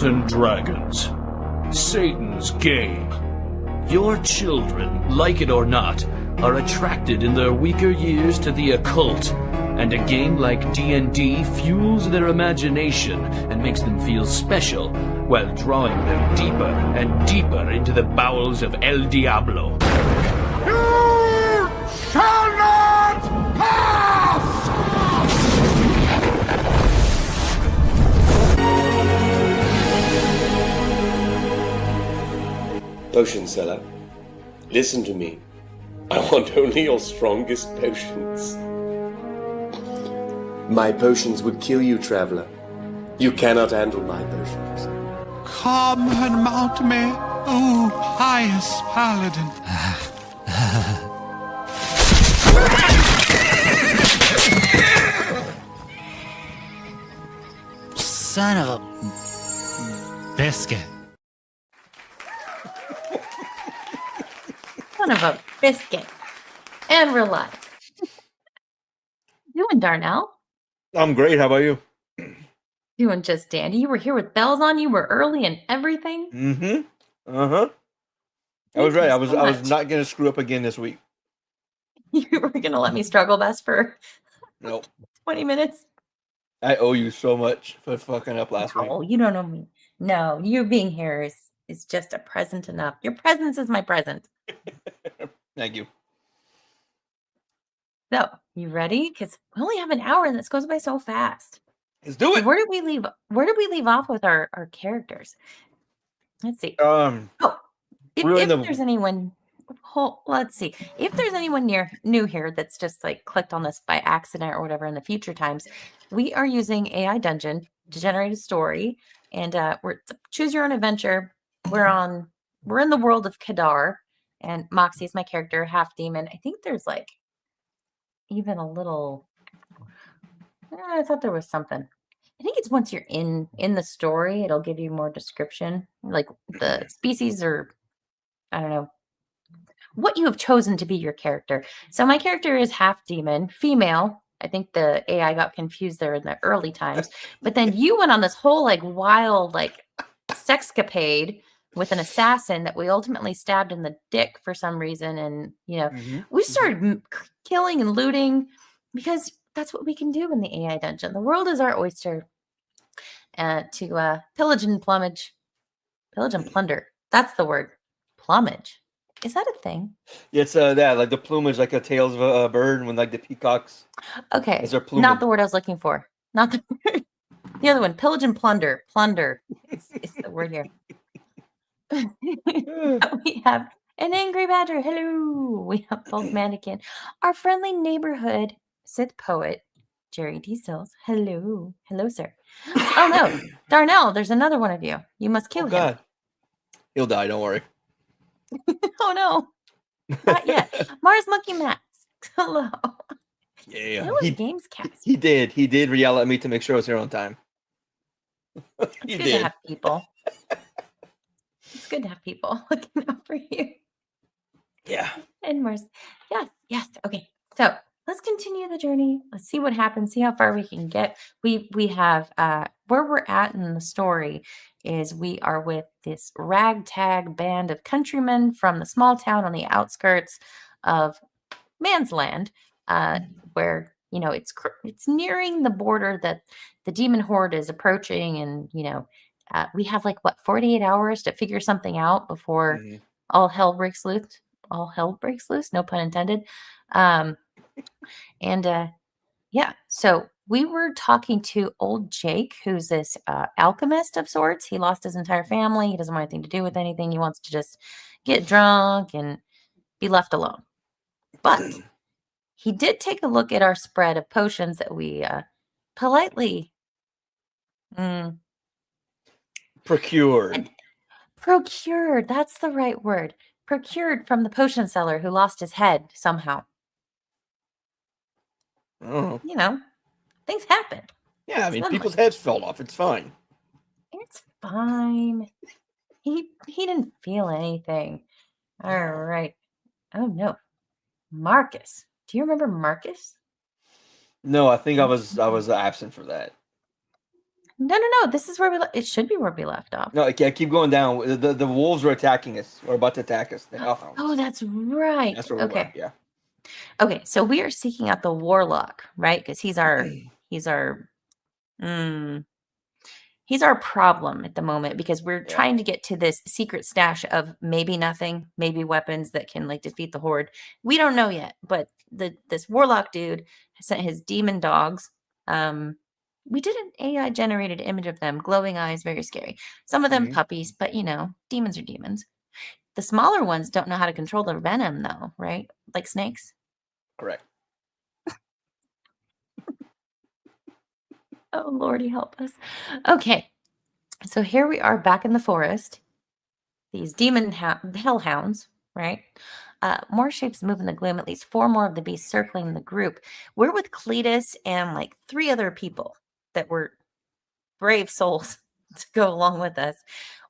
and dragons. Satan's game. Your children, like it or not, are attracted in their weaker years to the occult, and a game like D&D fuels their imagination and makes them feel special, while drawing them deeper and deeper into the bowels of El Diablo. You shall not pass! Potion seller, listen to me. I want only your strongest potions. My potions would kill you, traveler. You cannot handle my potions. Come and mount me, O pious paladin. Son of a biscuit. Son of a biscuit. And we're live. Doing, Darnell? I'm great. How about you? Doing just dandy. You were here with bells on. You were early and everything. Mm-hmm. Uh-huh. I was right. I was not gonna screw up again this week. You were gonna let me struggle best for Nope. 20 minutes. I owe you so much for fucking up last week. Oh, you don't know me. No, you being here is just a present enough. Your presence is my present. Thank you. So, you ready? Because we only have an hour and this goes by so fast. Let's do So it. where did we leave off with our characters? Let's see. If there's anyone, let's see. If there's anyone new here that's just like clicked on this by accident or whatever in the future times, we are using AI Dungeon to generate a story, and we're choose your own adventure. We're in the world of Kadar, and Moxie is my character, half demon. I think there's like even a little. I thought there was something. I think it's once you're in the story, it'll give you more description, like the species or I don't know what you have chosen to be your character. So my character is half demon, female. I think the AI got confused there in the early times, but then you went on this whole like wild like sexcapade with an assassin that we ultimately stabbed in the dick for some reason, and we started killing and looting because that's what we can do in the AI dungeon. The world is our oyster. To pillage and plumage. Pillage and plunder. That's the word. Plumage. Is that a thing? Yeah, it's that like the plumage, like the tails of a bird, when like the peacocks. Okay. Is there plumage? Not the word I was looking for. Not the other one. Pillage and plunder. Plunder is the word here. We have an angry badger. Hello. We have False Mannequin. Our friendly neighborhood Sith poet, Jerry D. Sills. Hello. Hello, sir. Oh, no. Darnell, there's another one of you. You must kill him. God. He'll die, don't worry. Oh, no. Not yet. Mars Monkey Max. Hello. Yeah. That was Games Cast. He did yell at me to make sure I was here on time. It's good to have people. It's good to have people looking out for you. Yeah. And Mars. Yes. Okay. So let's continue the journey. Let's see what happens. See how far we can get. We have where we're at in the story is we are with this ragtag band of countrymen from the small town on the outskirts of Man's Land, where it's nearing the border that the demon horde is approaching, and we have 48 hours to figure something out before all hell breaks loose. All hell breaks loose. No pun intended. So we were talking to old Jake, who's this alchemist of sorts. He lost his entire family. He doesn't want anything to do with anything. He wants to just get drunk and be left alone. But he did take a look at our spread of potions that we politely procured. Procured. That's the right word. Procured from the potion seller who lost his head somehow. Oh. Things happen. Yeah, I mean, people's heads fell off. It's fine. It's fine. He didn't feel anything. All right. Oh no, Marcus. Do you remember Marcus? No, I think I was absent for that. No. This is where it should be where we left off. No, okay, keep going down. The wolves are attacking us. We're about to attack us. Oh, that's right. That's where we were. Yeah. Okay, so we are seeking out the warlock, right? Because he's our problem at the moment because we're trying to get to this secret stash of maybe nothing, maybe weapons that can like defeat the horde. We don't know yet, but this warlock dude sent his demon dogs. We did an AI generated image of them, glowing eyes, very scary. Some of them puppies, but demons are demons. The smaller ones don't know how to control their venom, though, right? Like snakes. Correct. Oh, Lordy, help us. Okay, so here we are back in the forest. These demon hellhounds, right? More shapes move in the gloom, at least 4 more of the beasts circling the group. We're with Cletus and like 3 other people that were brave souls to go along with us.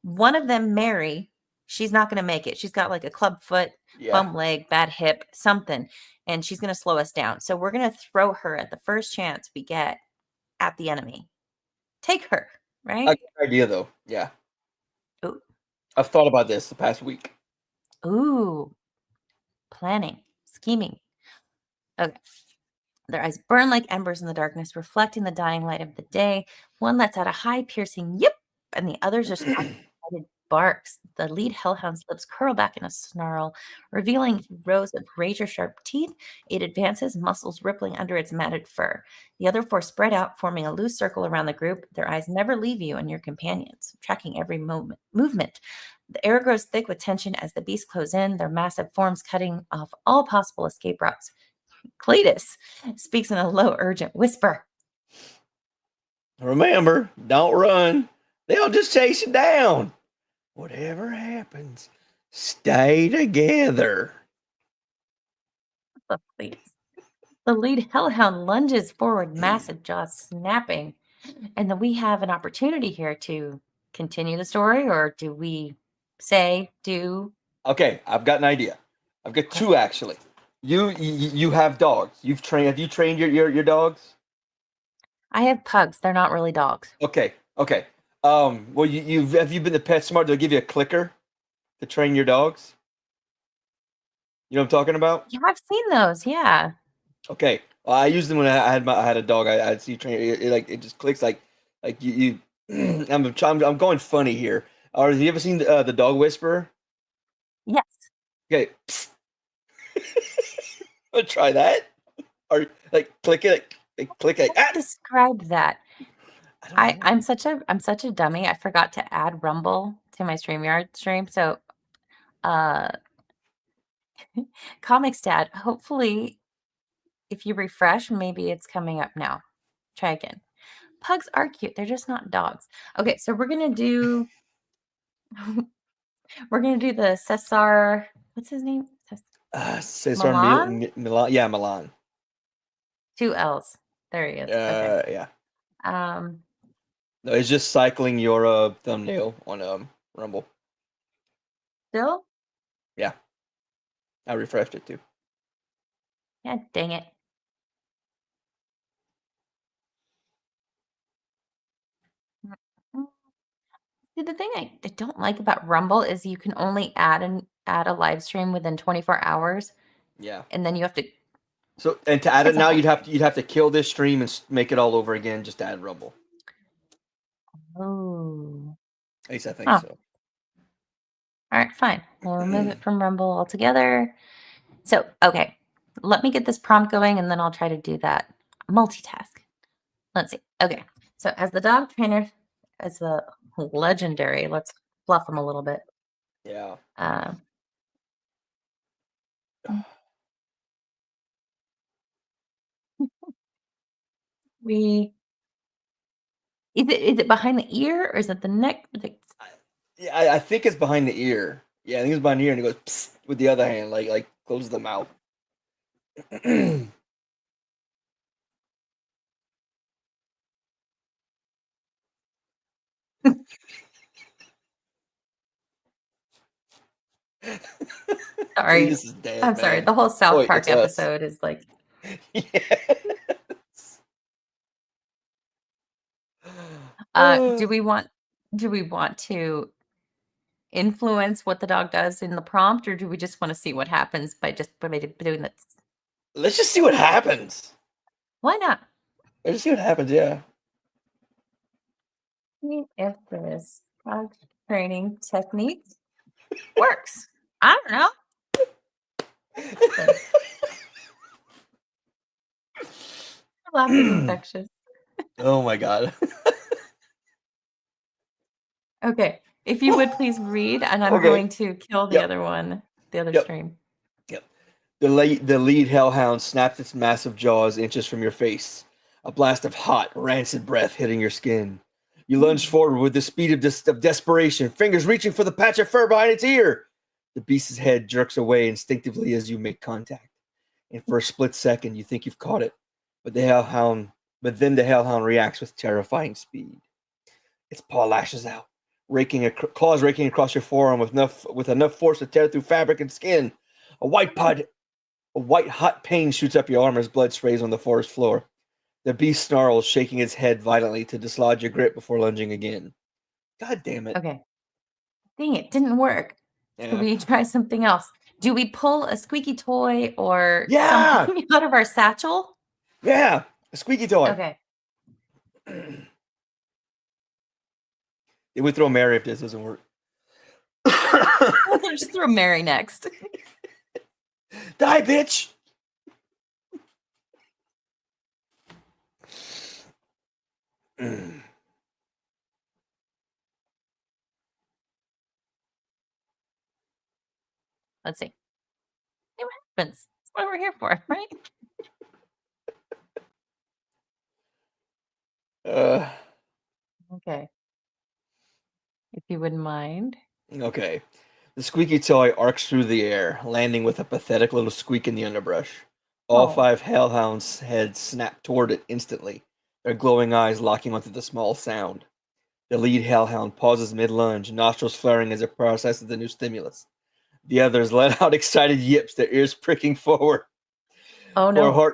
One of them, Mary, she's not going to make it. She's got like a club foot, bum leg, bad hip, something, and she's going to slow us down. So we're going to throw her at the first chance we get at the enemy. Take her, right? A good idea, though. Yeah. Ooh. I've thought about this the past week. Ooh. Planning, scheming. Okay. Their eyes burn like embers in the darkness, reflecting the dying light of the day. One lets out a high, piercing yip, and the others just barks. The lead hellhound's lips curl back in a snarl, revealing rows of razor-sharp teeth. It advances, muscles rippling under its matted fur. The other 4 spread out, forming a loose circle around the group. Their eyes never leave you and your companions, tracking every movement. The air grows thick with tension as the beasts close in, their massive forms cutting off all possible escape routes. Cletus speaks in a low, urgent whisper. Remember, don't run. They'll just chase you down. Whatever happens, stay together. The lead hellhound lunges forward, massive jaws snapping. And then we have an opportunity here to continue the story, or do we do? Okay, I've got an idea. I've got 2 actually. You have dogs. Have you trained your dogs? I have pugs. They're not really dogs. Okay. Well, have you been to PetSmart? They'll give you a clicker to train your dogs. You know what I'm talking about? Yeah, I've seen those. Yeah. Okay. Well, I used them when I had a dog. I'd see train. It just clicks like you. I'm going funny here. Or have you ever seen the dog whisperer? Yes. Okay. I'll try that. Or like click it. Click it. Describe that. I'm such a dummy. I forgot to add Rumble to my StreamYard stream. So Comics Dad, hopefully if you refresh, maybe it's coming up now. Try again. Pugs are cute. They're just not dogs. Okay, so we're gonna do the Cesar. What's his name? Cesar Milan. Yeah, Milan. 2 L's. There he is. Okay. Yeah. No, it's just cycling your thumbnail on Rumble. Still? Yeah. I refreshed it too. Yeah, dang it. See, the thing I don't like about Rumble is you can only add a live stream within 24 hours. Yeah. And then you have to. So, and to add it now, you'd have to kill this stream and make it all over again just to add Rumble. Oh. At least I think so. All right, fine. We'll remove it from Rumble altogether. So, okay. Let me get this prompt going, and then I'll try to do that. Multitask. Let's see. Okay. So, as the dog trainer, as the legendary, let's fluff him a little bit. Yeah. Is it behind the ear, or is it the neck? Yeah, I think it's behind the ear. Yeah, I think it's behind the ear, and it goes psst with the other hand, like closes the mouth. Sorry, this is dead, I'm man. sorry. The whole South Park episode is like. Yes. Do we want to influence what the dog does in the prompt, or do we just want to see what happens by doing this? Let's just see what happens. Why not? Let's just see what happens, yeah. If this dog training technique works. I don't know. Laugh is infectious. Oh my god. Okay. If you would please read, and I'm going to kill the other one, the other stream. Yep. The lead hellhound snapped its massive jaws inches from your face. A blast of hot, rancid breath hitting your skin. You lunge forward with the speed of desperation, fingers reaching for the patch of fur behind its ear. The beast's head jerks away instinctively as you make contact. And for a split second, you think you've caught it. But then the hellhound reacts with terrifying speed. Its paw lashes out, claws raking across your forearm with enough force to tear through fabric and skin. A white hot pain shoots up your arm as blood sprays on the forest floor. The beast snarls, shaking its head violently to dislodge your grip before lunging again. God damn it. Okay. Dang it, didn't work. Yeah. Should we try something else? Do we pull a squeaky toy or something out of our satchel? Yeah, a squeaky toy. Okay. It would throw Mary if this doesn't work. We'll just throw Mary next. Die, bitch! Let's see. See what happens. That's what we're here for, right? Okay. If you wouldn't mind. Okay. The squeaky toy arcs through the air, landing with a pathetic little squeak in the underbrush. All 5 hellhounds' heads snap toward it instantly, their glowing eyes locking onto the small sound. The lead hellhound pauses mid-lunge, nostrils flaring as it processes the new stimulus. The others let out excited yips, their ears pricking forward. Oh no.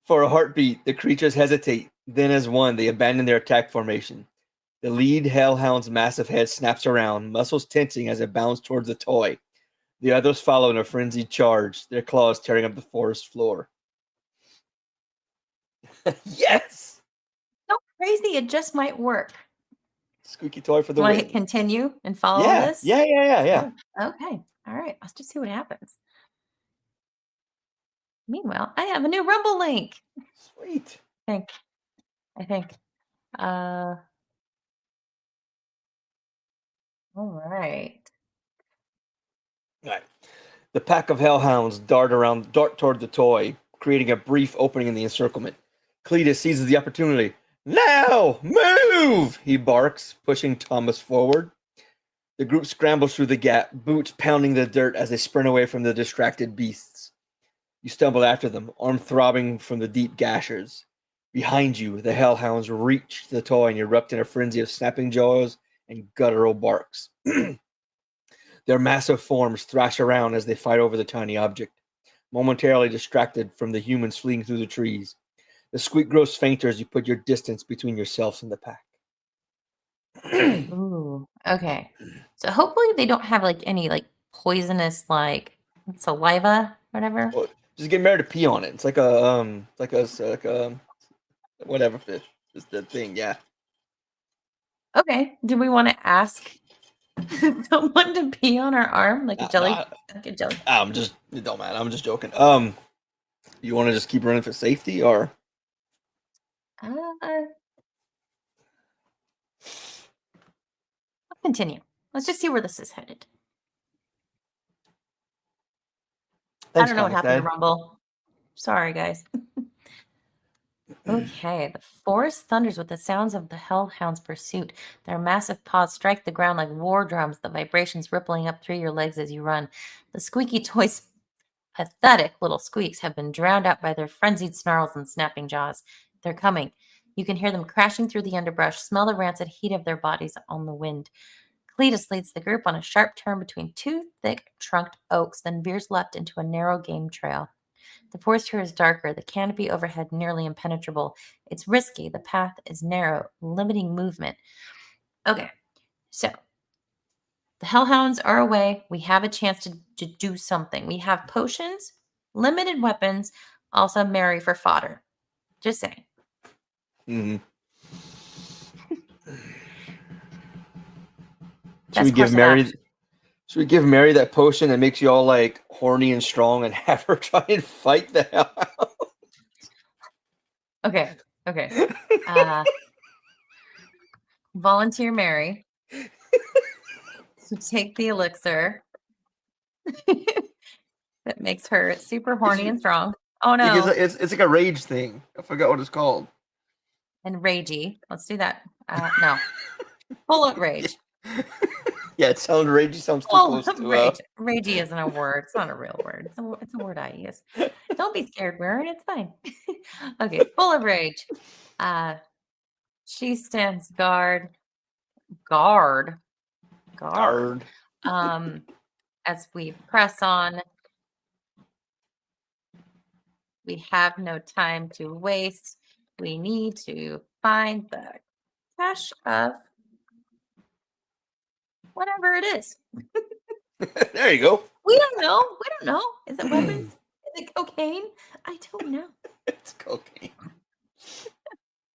For a heartbeat, the creatures hesitate. Then as one, they abandon their attack formation. The lead hellhound's massive head snaps around, muscles tensing as it bounds towards the toy. The others follow in a frenzied charge, their claws tearing up the forest floor. Yes! So crazy, it just might work. Squeaky toy for the win. win. Want to continue and follow this? Yeah. Oh, okay. All right. Let's just see what happens. Meanwhile, I have a new Rumble link. Sweet. I think. All right. The pack of hellhounds dart toward the toy, creating a brief opening in the encirclement. Cletus seizes the opportunity. Now, move! He barks, pushing Thomas forward. The group scrambles through the gap, boots pounding the dirt as they sprint away from the distracted beasts. You stumble after them, arm throbbing from the deep gashers. Behind you, the hellhounds reach the toy and erupt in a frenzy of snapping jaws and guttural barks. Their massive forms thrash around as they fight over the tiny object, momentarily distracted from the humans fleeing through the trees. The squeak grows fainter as you put your distance between yourselves and the pack. Ooh, okay. So hopefully they don't have any poisonous saliva, whatever. Well, just get married to pee on it. It's like a whatever fish. Just that thing, yeah. Okay. Do we want to ask someone to pee on our arm like a jelly? It don't matter. I'm just joking. You want to just keep running for safety, or? Let's continue. Let's just see where this is headed. I don't know what happened to Rumble. Sorry, guys. Okay, the forest thunders with the sounds of the hellhound's pursuit. Their massive paws strike the ground like war drums, the vibrations rippling up through your legs as you run. The squeaky toy's pathetic little squeaks have been drowned out by their frenzied snarls and snapping jaws. They're coming. You can hear them crashing through the underbrush, smell the rancid heat of their bodies on the wind. Cletus leads the group on a sharp turn between 2 thick, trunked oaks, then veers left into a narrow game trail. The forest here is darker, the canopy overhead nearly impenetrable. It's risky, the path is narrow, limiting movement. Okay, so the hellhounds are away. We have a chance to do something. We have potions, limited weapons, also Mary for fodder. Just saying. Mm-hmm. Should we give Mary that potion that makes you all like horny and strong and have her try and fight the hellhound? Okay. Volunteer Mary to take the elixir that makes her super horny and strong. Oh no. It's like a rage thing. I forgot what it's called. And ragey. Let's do that. No. Full of rage. Yeah, it sounds ragey. Sounds too close to rage. Ragey isn't a word. It's not a real word. It's a word I use. Don't be scared, Warren. It's fine. Okay, full of rage. She stands guard. As we press on, we have no time to waste. We need to find the cache of whatever it is. There you go. We don't know. Is it weapons? Is it cocaine? I don't know. It's cocaine.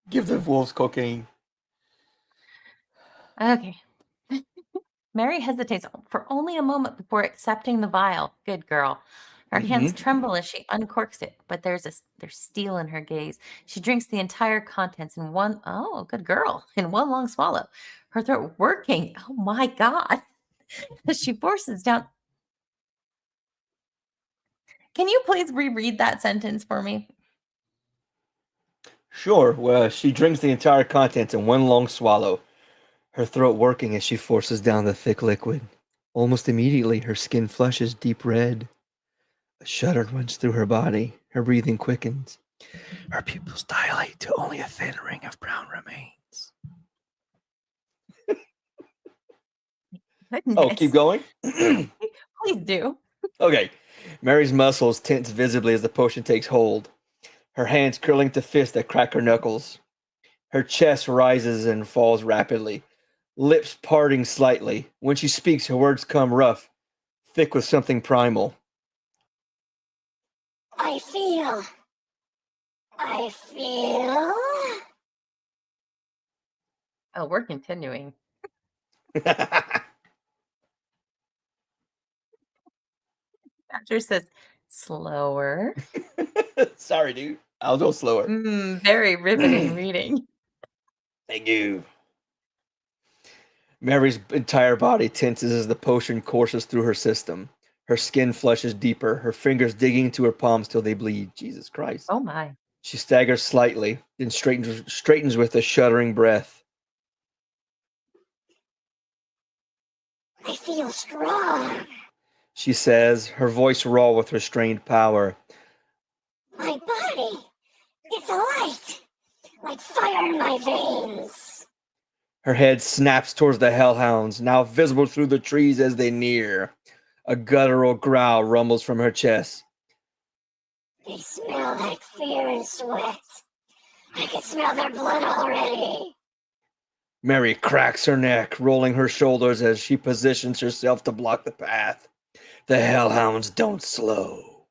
Give the wolves cocaine. Okay. Mary hesitates for only a moment before accepting the vial. Good girl. Her hands tremble as she uncorks it, but there's steel in her gaze. She drinks the entire contents in one long swallow. Her throat working. Oh my God. As she forces down. Can you please reread that sentence for me? Sure. Well, she drinks the entire contents in one long swallow, her throat working as she forces down the thick liquid. Almost immediately, her skin flushes deep red. A shudder runs through her body. Her breathing quickens. Her pupils dilate to only a thin ring of brown remains. Goodness. Oh, keep going? Please do. Okay. Mary's muscles tense visibly as the potion takes hold. Her hands curling to fists that crack her knuckles. Her chest rises and falls rapidly, lips parting slightly. When she speaks, her words come rough, thick with something primal. I feel. Oh, we're continuing. Badger says, slower. Sorry, dude. I'll go slower. Very riveting reading. Thank you. Mary's entire body tenses as the potion courses through her system. Her skin flushes deeper, her fingers digging into her palms till they bleed. Jesus Christ. Oh my. She staggers slightly, then straightens with a shuddering breath. I feel strong. She says, her voice raw with restrained power. My body, it's alight, like fire in my veins. Her head snaps towards the hellhounds, now visible through the trees as they near. A guttural growl rumbles from her chest. They smell like fear and sweat. I can smell their blood already. Mary cracks her neck, rolling her shoulders as she positions herself to block the path. The hellhounds don't slow.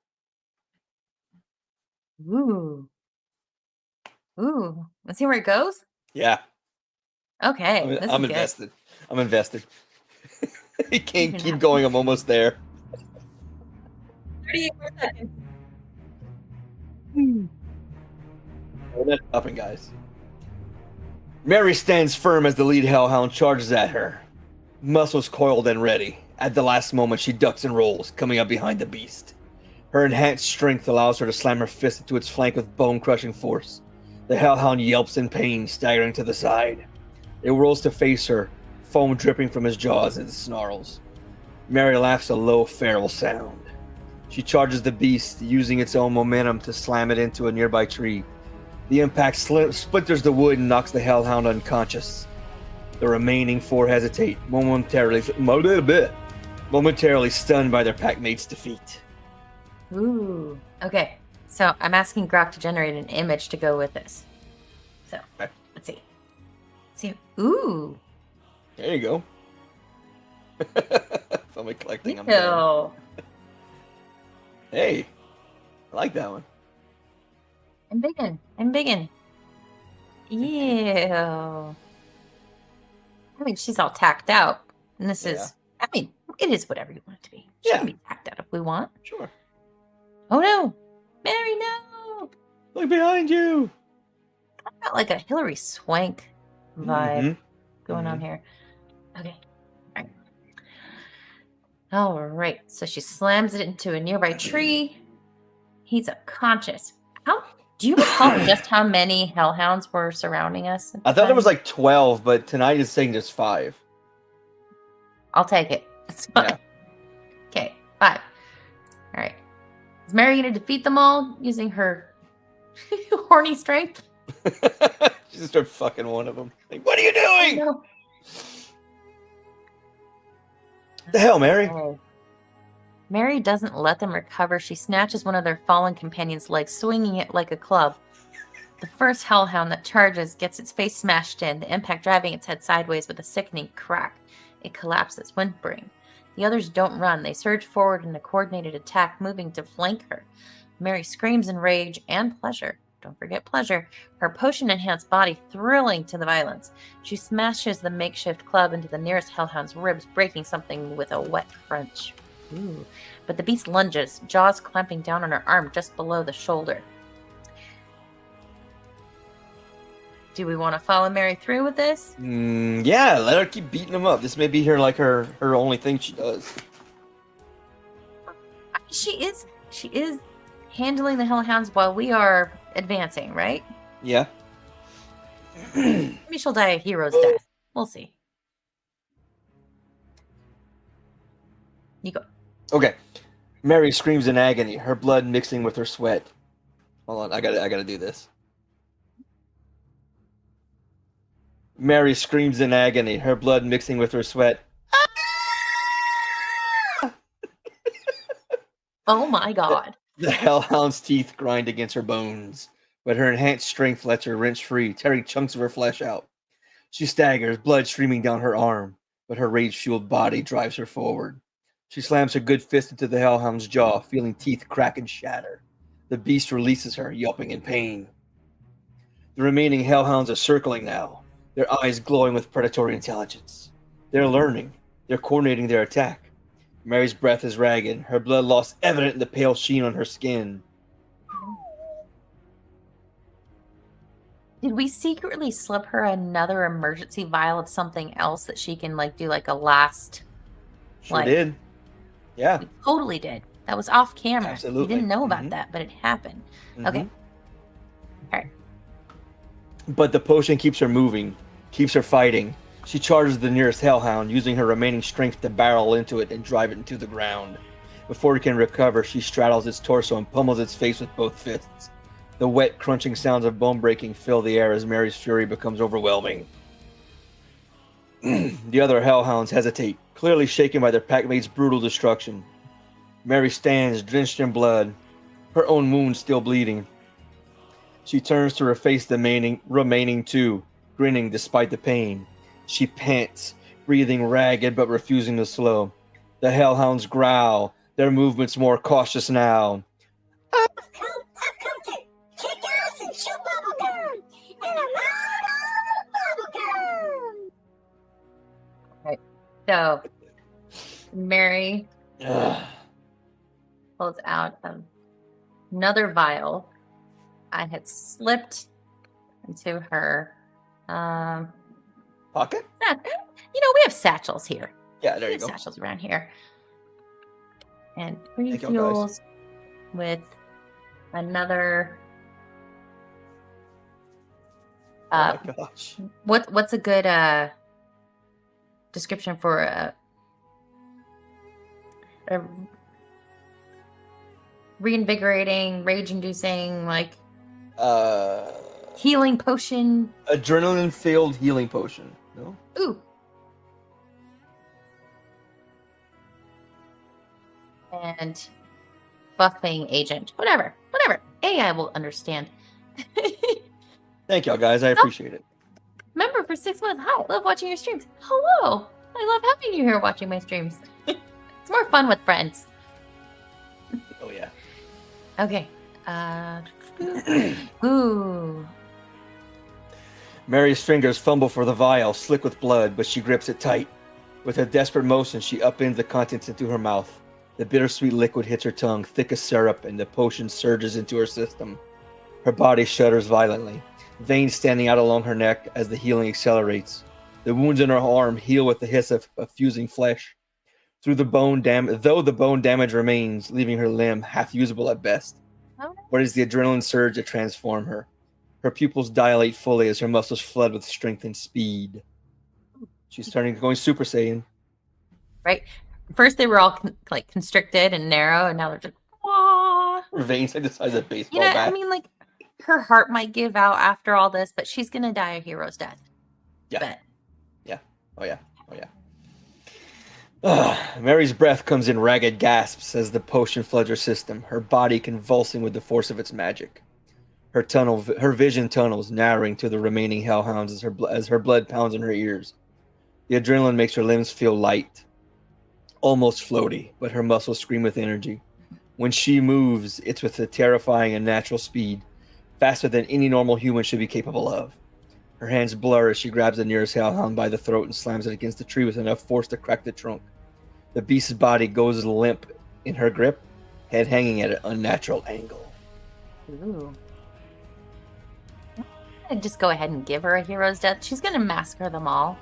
Ooh. Let's see where it goes? Yeah. Okay. I'm invested. I'm invested. You can't keep going. I'm almost there. 38 more seconds. We're not stopping, guys. Mary stands firm as the lead hellhound charges at her. Muscles coiled and ready. At the last moment, she ducks and rolls, coming up behind the beast. Her enhanced strength allows her to slam her fist into its flank with bone-crushing force. The hellhound yelps in pain, staggering to the side. It rolls to face her, foam dripping from his jaws as it snarls. Mary laughs a low, feral sound. She charges the beast, using its own momentum to slam it into a nearby tree. The impact splinters the wood and knocks the hellhound unconscious. The remaining four hesitate, momentarily stunned by their packmate's defeat. Ooh. Okay. So I'm asking Grok to generate an image to go with this. So let's see. Ooh. There you go. Somebody collecting them. Ew. Hey, I like that one. I'm biggin'. Ew. I mean, she's all tacked out. And this is, I mean, it is whatever you want it to be. She can be tacked out if we want. Sure. Oh, no. Mary, no. Look behind you. I've got like a Hillary Swank vibe going on here. Okay. All right. So she slams it into a nearby tree. He's unconscious. Do you recall just how many hellhounds were surrounding us? I thought it was like 12, but tonight is saying just 5. I'll take it. It's fine. Yeah. Okay, 5. All right. Is Mary going to defeat them all using her horny strength? She just started fucking one of them. Like, what are you doing? No. The hell, Mary? Oh. Mary doesn't let them recover. She snatches one of their fallen companions' legs, swinging it like a club. The first hellhound that charges gets its face smashed in, the impact driving its head sideways with a sickening crack. It collapses, whimpering. The others don't run. They surge forward in a coordinated attack, moving to flank her. Mary screams in rage and pleasure. Don't forget pleasure. Her potion-enhanced body thrilling to the violence. She smashes the makeshift club into the nearest hellhound's ribs, breaking something with a wet crunch. Ooh. But the beast lunges, jaws clamping down on her arm just below the shoulder. Do we want to follow Mary through with this? Yeah, let her keep beating him up. This may be her only thing she does. She is handling the hellhounds while we are advancing, right? Yeah. Maybe she'll die a hero's death. We'll see. You go. Okay. Mary screams in agony, her blood mixing with her sweat. Hold on, I gotta do this. Mary screams in agony, her blood mixing with her sweat. Oh my god. The hellhound's teeth grind against her bones, but her enhanced strength lets her wrench free, tearing chunks of her flesh out. She staggers, blood streaming down her arm, but her rage-fueled body drives her forward. She slams her good fist into the hellhound's jaw, feeling teeth crack and shatter. The beast releases her, yelping in pain. The remaining hellhounds are circling now, their eyes glowing with predatory intelligence. They're learning. They're coordinating their attack. Mary's breath is ragged, her blood loss evident in the pale sheen on her skin. Did we secretly slip her another emergency vial of something else that she can do a last? Sure did. Yeah. We totally did. That was off camera. Absolutely. We didn't know about that, but it happened. Okay. All right. But the potion keeps her moving, keeps her fighting. She charges the nearest hellhound, using her remaining strength to barrel into it and drive it into the ground. Before it can recover, she straddles its torso and pummels its face with both fists. The wet, crunching sounds of bone breaking fill the air as Mary's fury becomes overwhelming. The other hellhounds hesitate, clearly shaken by their packmate's brutal destruction. Mary stands, drenched in blood, her own wound still bleeding. She turns to face the remaining two, grinning despite the pain. She pants, breathing ragged but refusing to slow. The hellhounds growl, their movements more cautious now. I've come to kick ass and chew bubblegum, and I'm out of bubblegum. Right. So, Mary pulls out another vial. I had slipped into her pocket. We have satchels here. Yeah, there you go. Satchels around here, and refuels with another. Oh my gosh! What's a good description for a reinvigorating, rage-inducing, healing potion? Adrenaline-filled healing potion. No? Ooh. And buffing agent. Whatever. AI will understand. Thank y'all, guys. I appreciate it. Remember, for 6 months, hi, love watching your streams. Hello. I love having you here watching my streams. It's more fun with friends. Oh, yeah. Okay. Ooh. Mary's fingers fumble for the vial, slick with blood, but she grips it tight. With a desperate motion, she upends the contents into her mouth. The bittersweet liquid hits her tongue, thick as syrup, and the potion surges into her system. Her body shudders violently, veins standing out along her neck as the healing accelerates. The wounds in her arm heal with the hiss of fusing flesh. Though the bone damage remains, leaving her limb half usable at best. But it's the adrenaline surge that transforms her. Her pupils dilate fully as her muscles flood with strength and speed. She's going Super Saiyan. Right. First, they were all constricted and narrow, and now they're just wah. Her veins like the size of a baseball bat. I mean, like, her heart might give out after all this, but she's gonna die a hero's death. Yeah. Bet. Yeah. Oh yeah. Mary's breath comes in ragged gasps as the potion floods her system, her body convulsing with the force of its magic. Her vision tunnels, narrowing to the remaining hellhounds as her blood pounds in her ears. The adrenaline makes her limbs feel light, almost floaty, but her muscles scream with energy. When she moves, it's with a terrifying and natural speed, faster than any normal human should be capable of. Her hands blur as she grabs the nearest hellhound by the throat and slams it against the tree with enough force to crack the trunk. The beast's body goes limp in her grip, head hanging at an unnatural angle. Ooh. I'd just go ahead and give her a hero's death. She's gonna massacre them all.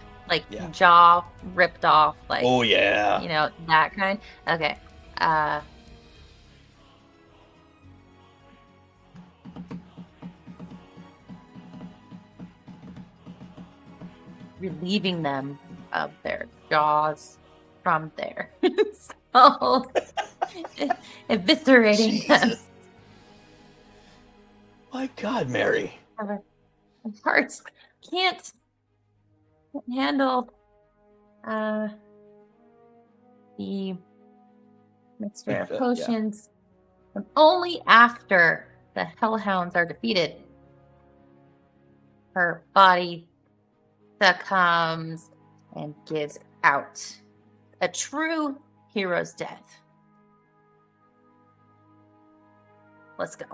Jaw ripped off, oh yeah, that kind. Okay. Relieving them of their jaws from their skulls, eviscerating them. My God, Mary. Our hearts can't handle the mixture of potions. And only after the hellhounds are defeated, her body succumbs and gives out a true hero's death. Let's go.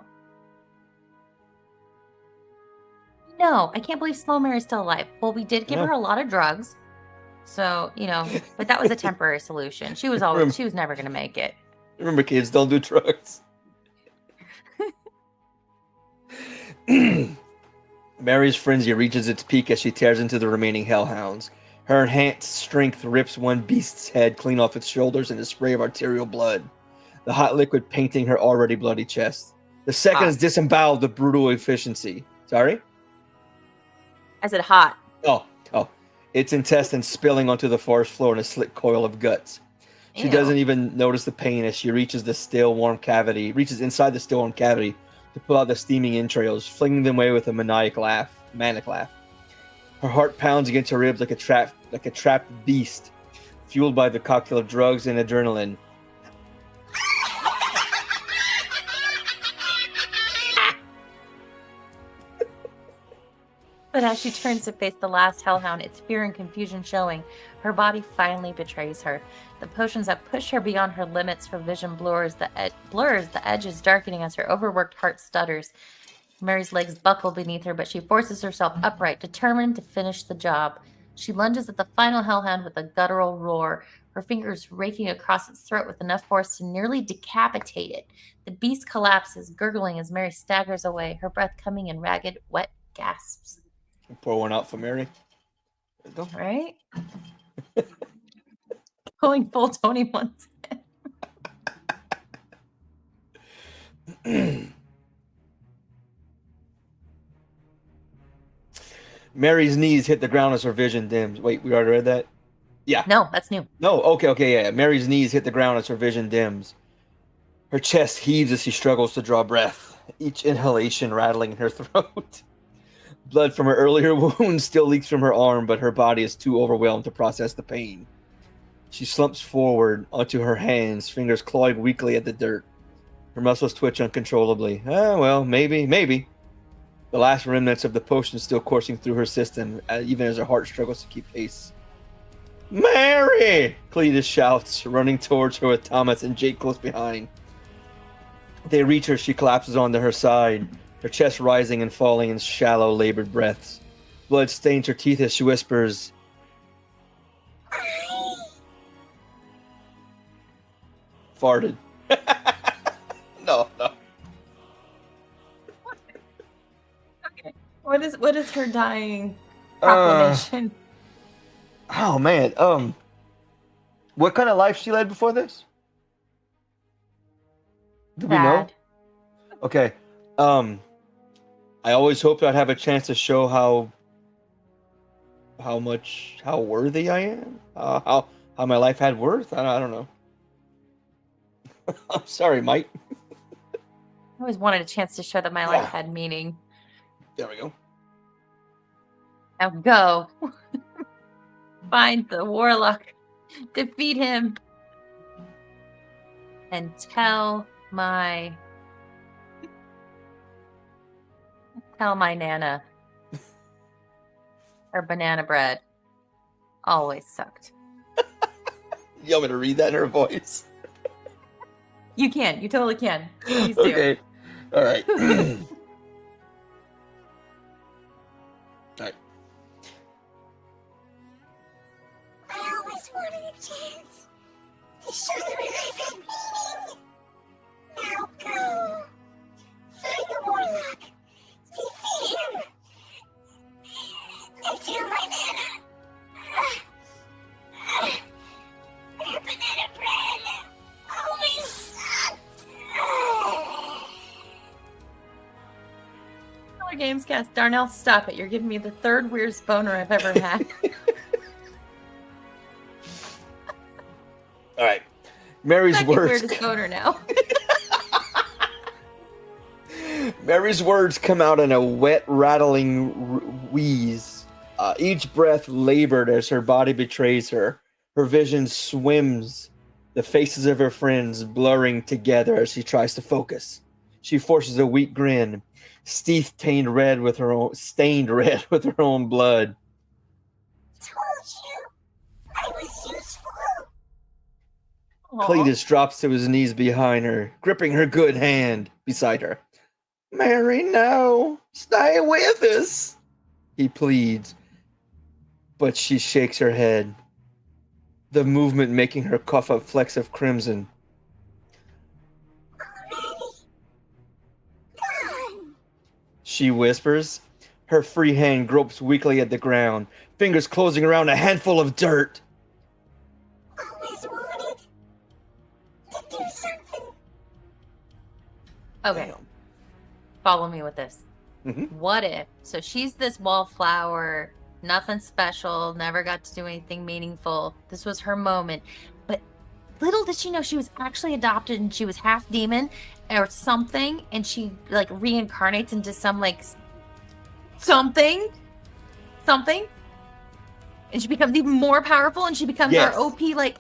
No, I can't believe Slow Mary's still alive. Well, we did give her a lot of drugs. So, but that was a temporary solution. She was never going to make it. Remember, kids, don't do drugs. Mary's frenzy reaches its peak as she tears into the remaining hellhounds. Her enhanced strength rips one beast's head clean off its shoulders in a spray of arterial blood, the hot liquid painting her already bloody chest. The second is disemboweled with brutal efficiency. Sorry? I said hot. Oh. Its intestines spilling onto the forest floor in a slick coil of guts. She doesn't even notice the pain as she reaches inside the still warm cavity to pull out the steaming entrails, flinging them away with a maniac laugh. Her heart pounds against her ribs like a trapped beast, fueled by the cocktail of drugs and adrenaline. But as she turns to face the last hellhound, its fear and confusion showing, her body finally betrays her. The potions that push her beyond her limits, her vision blurs, the edges darkening as her overworked heart stutters. Mary's legs buckle beneath her, but she forces herself upright, determined to finish the job. She lunges at the final hellhound with a guttural roar, her fingers raking across its throat with enough force to nearly decapitate it. The beast collapses, gurgling as Mary staggers away, her breath coming in ragged, wet gasps. Pour one out for Mary. All right. Going full Tony Montana. Mary's knees hit the ground as her vision dims. Wait, we already read that? Yeah. No, that's new. No, okay, yeah. Mary's knees hit the ground as her vision dims. Her chest heaves as she struggles to draw breath, each inhalation rattling in her throat. Blood from her earlier wound still leaks from her arm, but her body is too overwhelmed to process the pain. She slumps forward onto her hands, fingers clawing weakly at the dirt. Her muscles twitch uncontrollably. Well, maybe. The last remnants of the potion still coursing through her system, even as her heart struggles to keep pace. Mary! Cletus shouts, running towards her with Thomas and Jake close behind. They reach her, she collapses onto her side, her chest rising and falling in shallow, labored breaths. Blood stains her teeth as she whispers, farted. No. Okay. What is her dying proclamation? Oh man. What kind of life she led before this? Do we know? Okay. I always hoped I'd have a chance to show how worthy I am. How my life had worth. I don't know. I'm sorry, Mike. I always wanted a chance to show that my life had meaning. There we go. Now go. Find the warlock. Defeat him. And tell my Nana her banana bread always sucked. You want me to read that in her voice? You can. You totally can. Please do. Okay. All right. All right. I always wanted a chance to show that my life had meaning. Now go. Find the warlock. Defeat him. And tell my Nana. Her banana bread always sucked. Gamescast, Darnell, stop it. You're giving me the third weirdest boner I've ever had. All right. Mary's Second words. weirdest boner now. Mary's words come out in a wet, rattling wheeze. Each breath labored as her body betrays her. Her vision swims, the faces of her friends blurring together as she tries to focus. She forces a weak grin, teeth stained red with her own blood. Told you I was useful. Cletus drops to his knees behind her, gripping her good hand beside her. Mary, no. Stay with us, he pleads. But she shakes her head, the movement making her cough up flecks of crimson. She whispers. Her free hand gropes weakly at the ground, fingers closing around a handful of dirt. Always wanted to do something. Okay. Follow me with this. Mm-hmm. What if, so she's this wallflower, nothing special, never got to do anything meaningful. This was her moment. But little did she know she was actually adopted and she was half demon or something, and she like reincarnates into some like something, and she becomes even more powerful, and she becomes our OP. Like,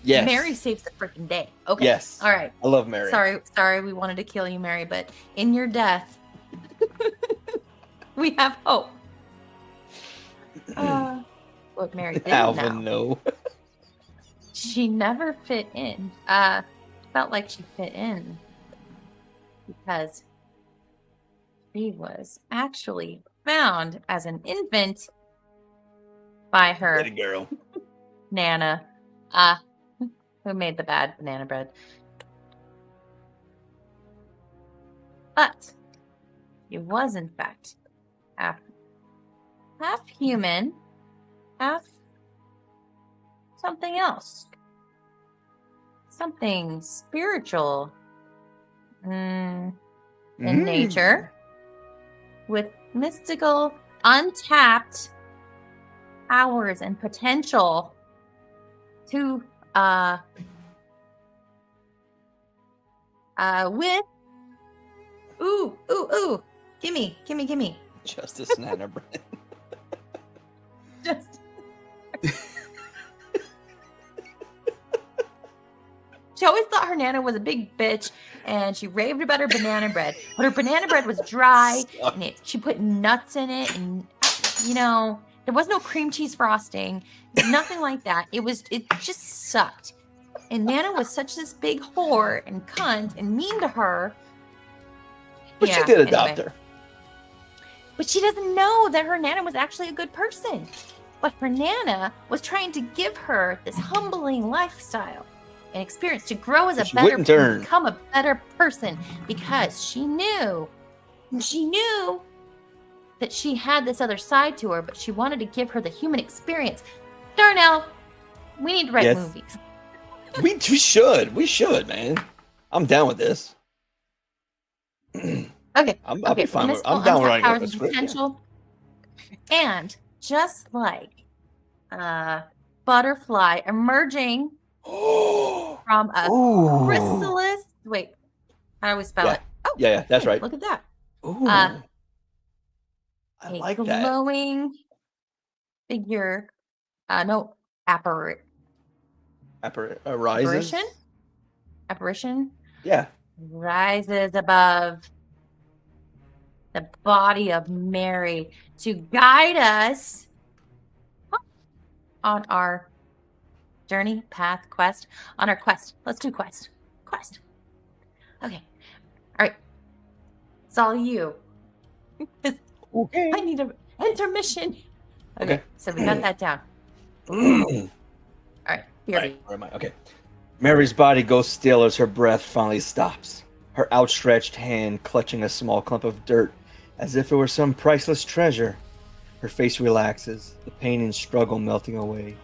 yes, Mary saves the freaking day. Okay, yes, all right. I love Mary. Sorry, we wanted to kill you, Mary, but in your death, we have hope. What Mary didn't Alvin, know. no. She never fit in. Felt like she fit in because she was actually found as an infant by her Little girl. Nana, who made the bad banana bread. But she was, in fact, half human, half something else. Something spiritual in nature with mystical, untapped powers and potential to with gimme Justice Nana Brand. just She always thought her Nana was a big bitch, and she raved about her banana bread. But her banana bread was dry, and she put nuts in it, and there was no cream cheese frosting, nothing like that. It just sucked. And Nana was such this big whore and cunt and mean to her. But she did adopt her. But she doesn't know that her Nana was actually a good person. But her Nana was trying to give her this humbling lifestyle and experience to grow as a better person, become a better person, because she knew that she had this other side to her, but she wanted to give her the human experience. Darnell, we need to write movies. We should, man. I'm down with this. Okay. I'll be fine with it. I'm down with writing powers of potential. Yeah. And just like a butterfly emerging from a chrysalis. Wait, how do we spell it? Oh, yeah, that's right. Look at that. Ooh, I like that. A glowing figure. No, apparition. Apparition. Yeah. Rises above the body of Mary to guide us on our journey, path, quest. On our quest. Let's do quest. Okay. All right. It's all you. Okay. I need an intermission. Okay. So we got that down. All right. Where am I? Okay. Mary's body goes still as her breath finally stops. Her outstretched hand clutching a small clump of dirt as if it were some priceless treasure. Her face relaxes, the pain and struggle melting away,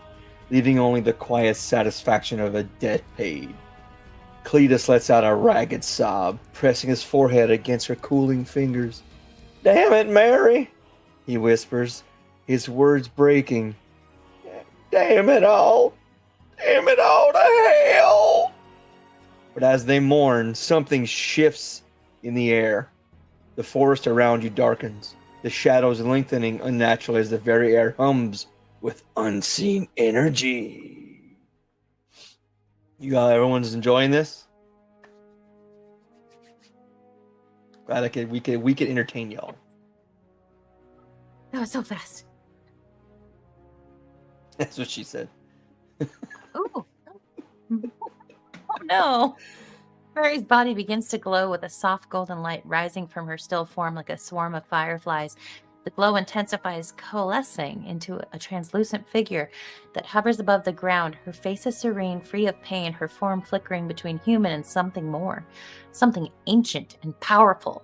leaving only the quiet satisfaction of a debt paid. Cletus lets out a ragged sob, pressing his forehead against her cooling fingers. "Damn it, Mary," he whispers, his words breaking. "Damn it all. Damn it all to hell." But as they mourn, something shifts in the air. The forest around you darkens, the shadows lengthening unnaturally as the very air hums with unseen energy. Everyone's enjoying this? Glad we could entertain y'all. That was so fast. That's what she said. Ooh. Oh no. Mary's body begins to glow with a soft golden light rising from her still form like a swarm of fireflies. The glow intensifies, coalescing into a translucent figure that hovers above the ground. Her face is serene, free of pain, her form flickering between human and something more, something ancient and powerful.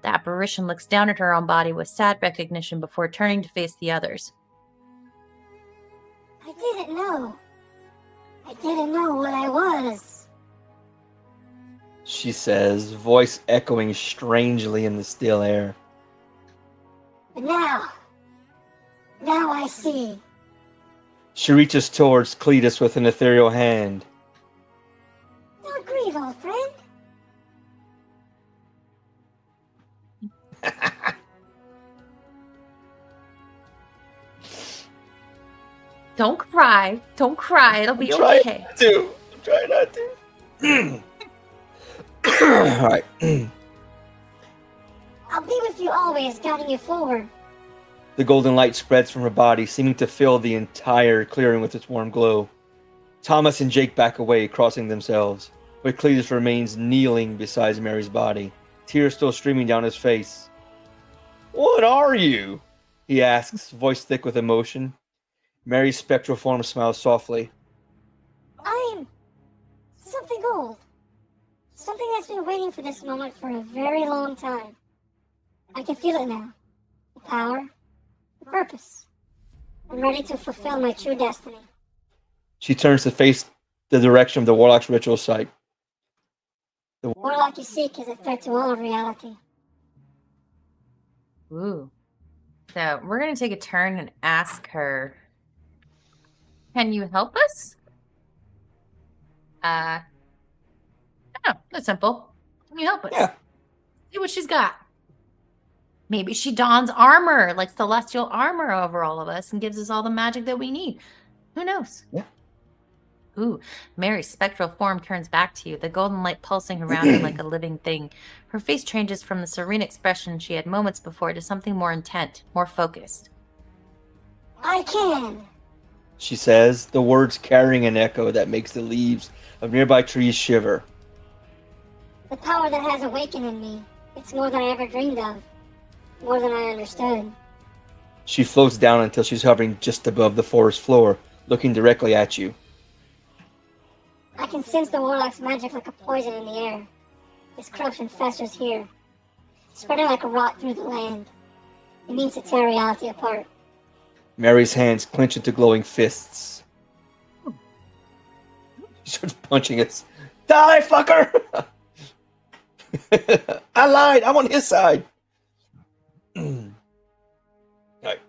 The apparition looks down at her own body with sad recognition before turning to face the others. I didn't know what I was. She says, voice echoing strangely in the still air. But now I see. She reaches towards Cletus with an ethereal hand. Don't grieve, old friend. Don't cry. It'll be okay. I'm trying not to. All right. I'll be with you always, guiding you forward. The golden light spreads from her body, seeming to fill the entire clearing with its warm glow. Thomas and Jake back away, crossing themselves, but Cletus remains kneeling beside Mary's body, tears still streaming down his face. "What are you?" he asks, voice thick with emotion. Mary's spectral form smiles softly. I'm something old. Something that's been waiting for this moment for a very long time. I can feel it now. The power, the purpose. I'm ready to fulfill my true destiny. She turns to face the direction of the Warlock's ritual site. The Warlock you seek is a threat to all of reality. Ooh. So we're going to take a turn and ask her, can you help us? Oh, that's simple. Can you help us? Yeah. See what she's got. Maybe she dons armor, like celestial armor over all of us and gives us all the magic that we need. Who knows? Yeah. Ooh, Mary's spectral form turns back to you, the golden light pulsing around her like a living thing. Her face changes from the serene expression she had moments before to something more intent, more focused. I can. She says, the words carrying an echo that makes the leaves of nearby trees shiver. The power that has awakened in me, it's more than I ever dreamed of. More than I understood. She floats down until she's hovering just above the forest floor, looking directly at you. I can sense the warlock's magic like a poison in the air. This corruption festers here, spreading like a rot through the land. It means to tear reality apart. Mary's hands clench into glowing fists. She starts punching us. Die, fucker! I lied. I'm on his side. Right.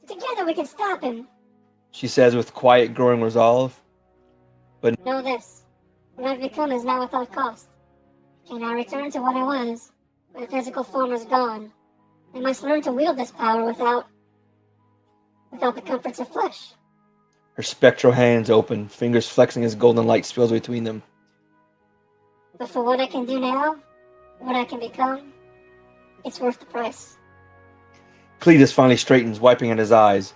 Together we can stop him. She says with quiet, growing resolve. But know this. What I've become is not without cost. Can I return to what I was? My physical form is gone. I must learn to wield this power without the comforts of flesh. Her spectral hands open, fingers flexing as golden light spills between them. But for what I can do now, what I can become, it's worth the price. Cletus finally straightens, wiping at his eyes.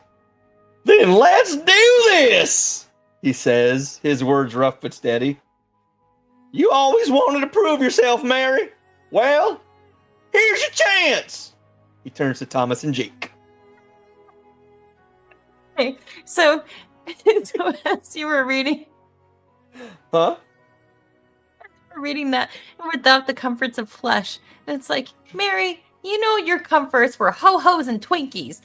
Then let's do this! He says, his words rough but steady. You always wanted to prove yourself, Mary. Well, here's your chance. He turns to Thomas and Jake. Okay, so as you were reading... Huh? Reading that without the comforts of flesh. And it's like, Mary, you know your comforts were ho-hos and Twinkies.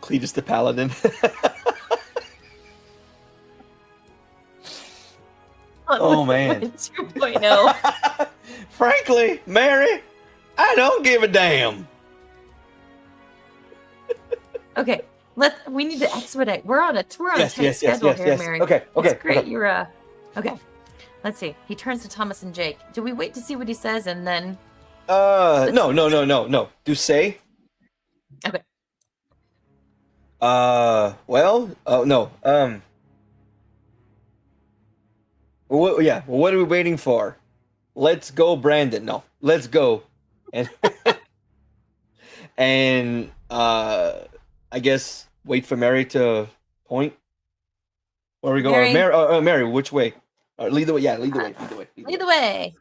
Cletus the Paladin. Oh, man. 2.0. Frankly, Mary, I don't give a damn. Okay, we need to expedite. We're on a tight schedule here, yes. Mary. Okay. It's great. Okay. You're okay. Let's see. He turns to Thomas and Jake. Do we wait to see what he says and then? No. Do say. Okay. Well, no. What are we waiting for? Let's go, Brandon. No, let's go, and and I guess wait for Mary to point. Where we go? Mary, which way? Lead the way. Yeah, lead the way. Lead the way.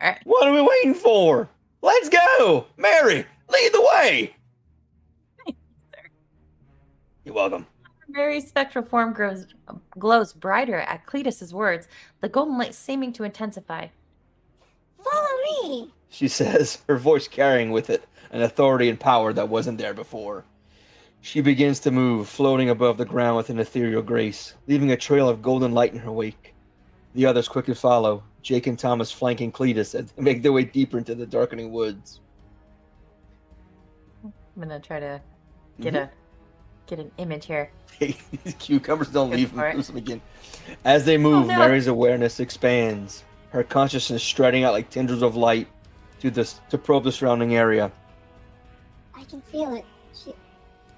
All right. What are we waiting for? Let's go, Mary. Lead the way. You're welcome. Mary's spectral form glows brighter at Cletus's words, the golden light seeming to intensify. Follow me, she says, her voice carrying with it an authority and power that wasn't there before. She begins to move, floating above the ground with an ethereal grace, leaving a trail of golden light in her wake. The others quickly follow, Jake and Thomas flanking Cletus as they make their way deeper into the darkening woods. I'm gonna try to get an image here. Hey, these cucumbers don't leave them again. As they move, Mary's awareness expands, her consciousness striding out like tendrils of light to probe the surrounding area. I can feel it.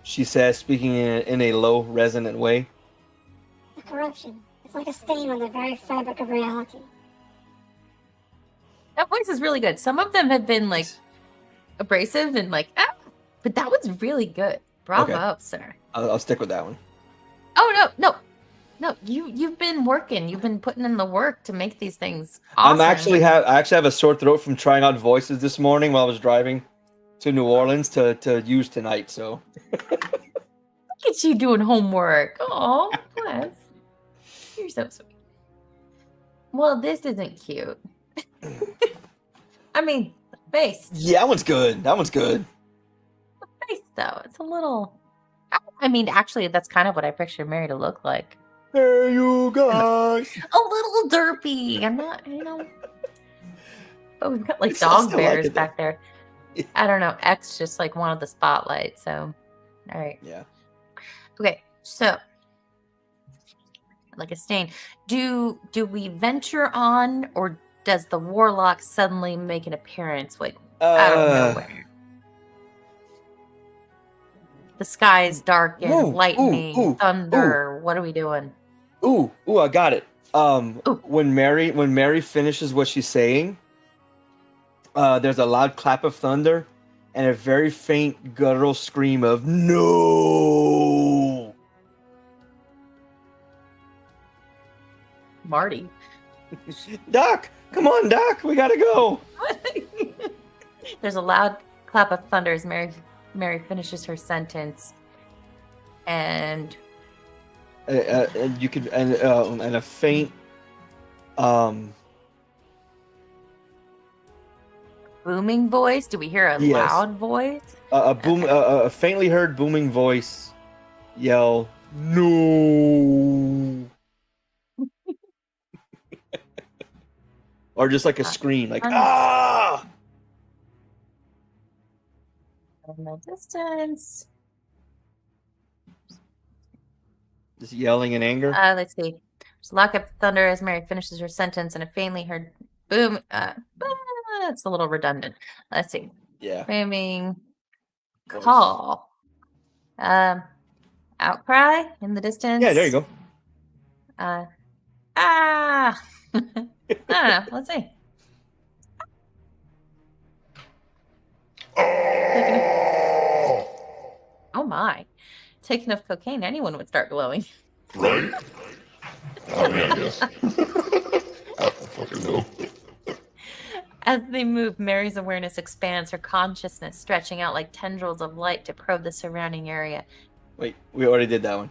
She says, speaking in a low, resonant way. The corruption. It's like a stain on the very fabric of reality. That voice is really good. Some of them have been like abrasive and like, but that one's really good. Bravo, sir. I'll stick with that one. Oh no. You've been working. You've been putting in the work to make these things awesome. I actually have a sore throat from trying out voices this morning while I was driving to New Orleans to use tonight. So look at you doing homework. Oh, bless. You're so sweet. Well, this isn't cute. I mean, face. Yeah, that one's good. The face, though, it's a little. I mean, actually, that's kind of what I pictured Mary to look like. Hey, you guys. A little derpy. I'm not, But we've got like dog bears back there. I don't know. X just like wanted the spotlight. So, all right. Yeah. Okay. So, like a stain. Do we venture on, or does the warlock suddenly make an appearance? Like, out of nowhere. The sky is darkened, lightning, thunder. What are we doing? Ooh, I got it. When Mary finishes what she's saying, there's a loud clap of thunder and a very faint guttural scream of no. Marty. Doc, come on, Doc, we gotta go. There's a loud clap of thunder as Mary finishes her sentence, and you could and a faint booming voice. Do we hear a loud voice? A faintly heard booming voice yell no. Or just like a scream, like ah. In the distance. Just yelling in anger. Let's see. Just lock up thunder as Mary finishes her sentence, and a faintly heard boom. It's a little redundant. Let's see. Yeah. Booming call. Outcry in the distance. Yeah, there you go. I don't know. Let's see. Oh my. Take enough cocaine, anyone would start glowing. Right? I mean, I guess. I don't fucking know. As they move, Mary's awareness expands, her consciousness stretching out like tendrils of light to probe the surrounding area. Wait, we already did that one.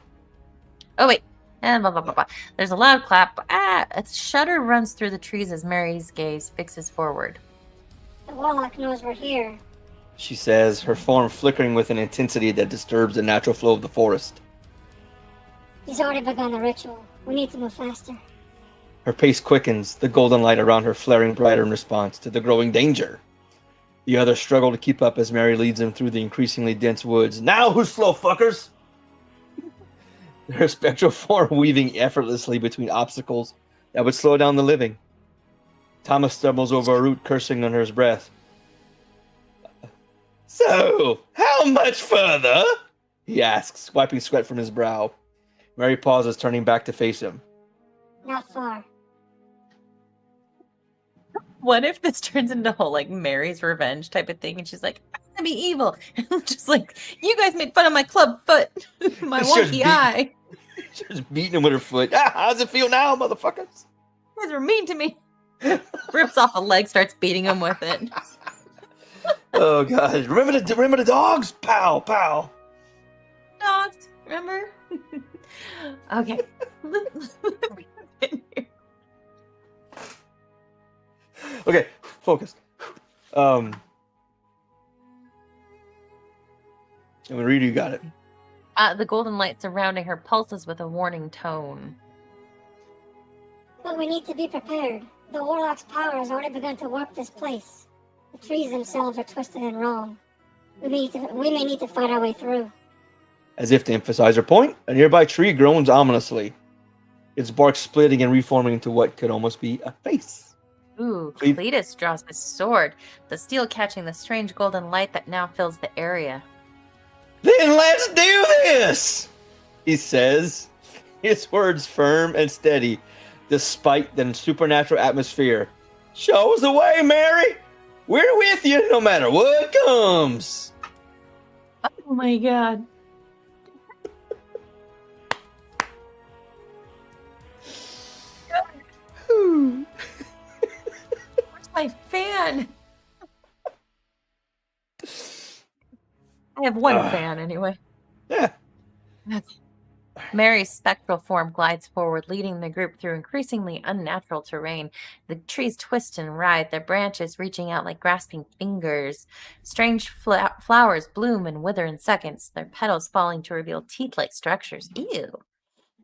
Oh, wait. And blah, blah, blah, blah. There's a loud clap. A shudder runs through the trees as Mary's gaze fixes forward. The warlock knows we're here. She says, her form flickering with an intensity that disturbs the natural flow of the forest. He's already begun the ritual. We need to move faster. Her pace quickens, the golden light around her flaring brighter in response to the growing danger. The others struggle to keep up as Mary leads them through the increasingly dense woods. Now who's slow, fuckers? Her spectral form weaving effortlessly between obstacles that would slow down the living. Thomas stumbles over a root, cursing under his breath. So, how much further? He asks, wiping sweat from his brow. Mary pauses, turning back to face him. Not far. What if this turns into a whole, like, Mary's revenge type of thing, and she's like, I'm gonna be evil. And I'm just like, you guys made fun of my club foot, my wonky eye. She's beating him with her foot. Ah, how does it feel now, motherfuckers? You guys were mean to me. Rips off a leg, starts beating him with it. Oh god! Remember the dogs? Pow, pow. Dogs, remember? Okay. Okay, focus. I'm gonna read. You got it. The golden light surrounding her pulses with a warning tone. But we need to be prepared. The warlock's power has already begun to warp this place. The trees themselves are twisted and wrong. We may need to fight our way through. As if to emphasize her point, a nearby tree groans ominously, its bark splitting and reforming into what could almost be a face. Ooh, Cletus draws his sword, the steel catching the strange golden light that now fills the area. Then let's do this, he says, his words firm and steady, despite the supernatural atmosphere. Show us the way, Mary. We're with you no matter what comes. Oh my god. Where's my fan? I have one fan anyway. Yeah. Okay. Mary's spectral form glides forward, leading the group through increasingly unnatural terrain. The trees twist and writhe, their branches reaching out like grasping fingers. Strange flowers bloom and wither in seconds, their petals falling to reveal teeth-like structures. Ew.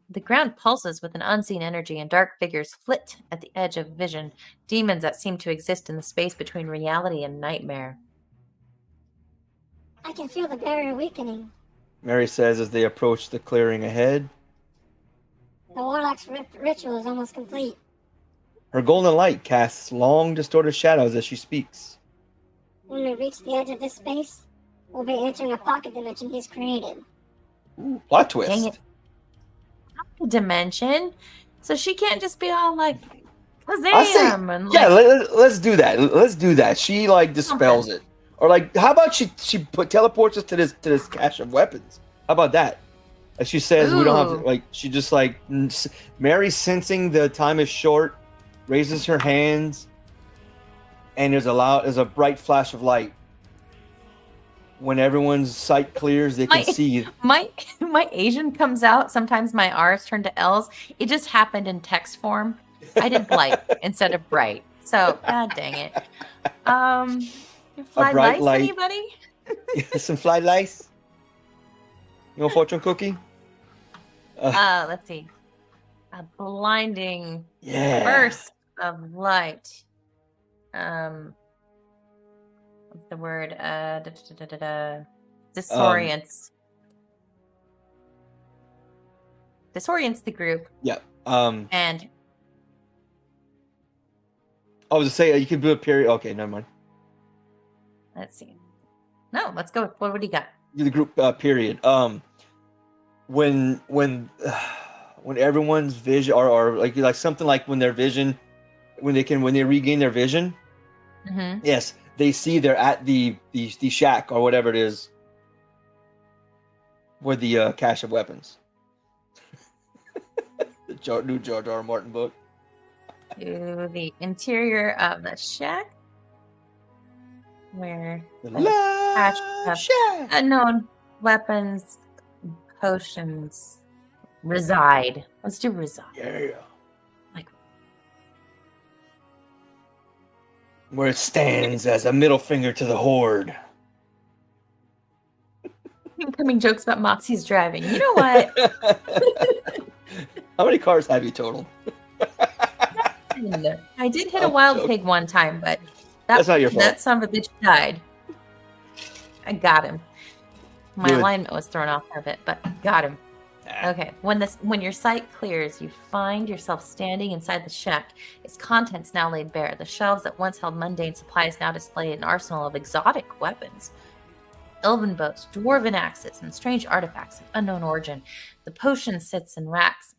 The ground pulses with an unseen energy, and dark figures flit at the edge of vision, demons that seem to exist in the space between reality and nightmare. I can feel the barrier weakening. Mary says as they approach the clearing ahead. The warlock's ritual is almost complete. Her golden light casts long, distorted shadows as she speaks. When we reach the edge of this space, we'll be entering a pocket dimension he's created. Ooh, plot twist. Dang it. Dimension. So she can't just be all like, Kazam! And Yeah, like, let's do that. Let's do that. She like dispels it. Or like, how about she teleports us to this cache of weapons? How about that? Like she says, we don't have to, like, she just like, Mary sensing the time is short, raises her hands, and there's a bright flash of light. When everyone's sight clears, they can see. My Asian comes out. Sometimes my R's turn to L's. It just happened in text form. I did blight instead of bright. So, god dang it. Fly lights, light. Anybody? Some fly lights? You want fortune cookie? Let's see. A blinding burst of light. What's the word? Disorients. Disorients the group. Yeah. And I was to say you could do a period. Okay, never mind. Let's see. No, let's go. What do you got? Do the group period. When everyone's vision or like something like when their vision, when they regain their vision. Mm-hmm. Yes, they see they're at the shack or whatever it is, where the cache of weapons. The new George R. R. Martin book. To the interior of the shack, where The cache of shack. unknown weapons, potions reside. Let's do reside. Yeah. Like, Where it stands as a middle finger to the horde. incoming jokes about Moxie's driving. You know what? How many cars have you totaled? I did hit a wild pig one time, but that's not your fault. That son of a bitch died. I got him. My alignment was thrown off of it, but got him. Okay. When your sight clears, you find yourself standing inside the shack. Its contents now laid bare. The shelves that once held mundane supplies now display an arsenal of exotic weapons. Elven bows, dwarven axes, and strange artifacts of unknown origin. The potions sit in racks,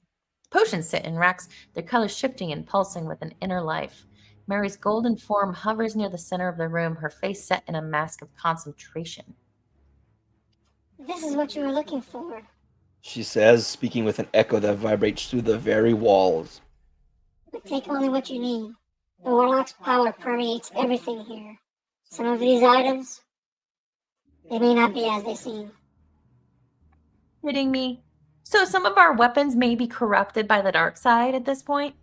their colors shifting and pulsing with an inner life. Mary's golden form hovers near the center of the room, her face set in a mask of concentration. This is what you were looking for. She says, speaking with an echo that vibrates through the very walls. But take only what you need. The warlock's power permeates everything here. Some of these items, they may not be as they seem. Kidding me? So some of our weapons may be corrupted by the dark side at this point?